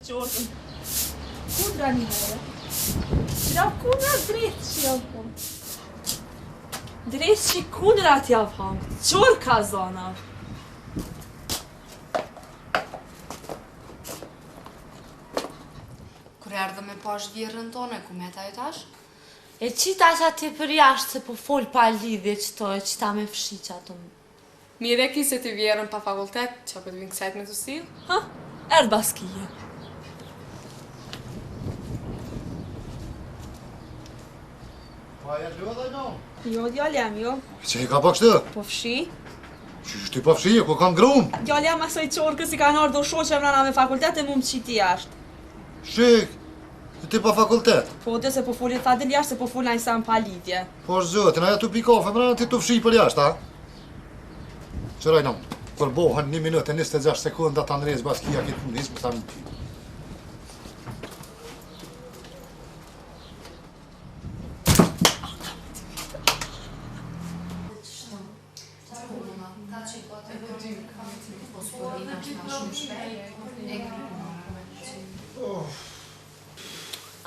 Jordan. Kundra një herë. Qëra kundra drejtë që javë hongë. Drejtë që kundra të javë hongë. Qërë ka zona. Kur erdhe me pash vjerën tone, ku me ta e tash? E qita që ati për jashtë se po fol pa lidhje qëto e qita me fshi që ato më. Mire ki se ti vjerën pa fakultet, që apet vinë kësajt me të stilë? Ha? Erdë baskije. Pa e të dhe no? Jo, djallë jam, jo. Që i ka pak shtë? Po fshi. Qysh ti pa fshije, ku kam grum? Djallë jam asoj qorkës i ka nërë do shoqe mrana me fakultet e mu më qiti jashtë. Shik, ti pa fakultet? Po dhe se po folit tha del jashtë se po folin sa më pa lidhje. Po është zëtin, aja tu pi kafe, mrena ti tu fshi për jashtë, ha? Qëraj nam, kur bohen 1 minutë e 26 sekunda të Andres Baskia këtë punis, më thamë ti.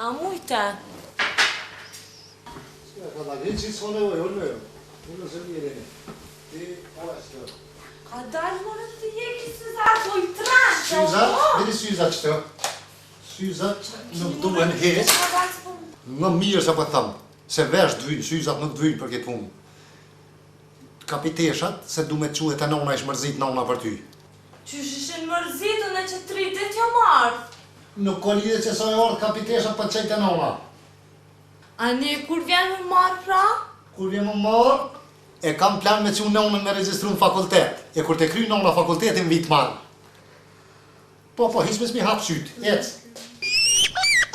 A mujte? Ka da gjithë që s'ka nevoj, unë me jo. Unë nëse mirë ti, ala qëtë. Ka dalë më në të jeki syzat, oj trash! Syzat, vedi syzat qëtë. Syzat nuk duhen heq. Më mirë se po thamë, se vesh dvynë, syzat nuk dvynë për këtë punë. Kapiteshat, se du me quhet e nona ish mërzit nona për ty. Qysh ishin mërzitën e që 3 dit jo marrë? Nuk ko lidhe që sa e orë kapiteshat për qejt e nona. A ne kur vjen më marrë pra? Kur vjen më marë, e kam plan me që nonën me registru në fakultet. E kur te kry nona fakultetin vit marë. Po, hiq me s'mi hap syt, ec.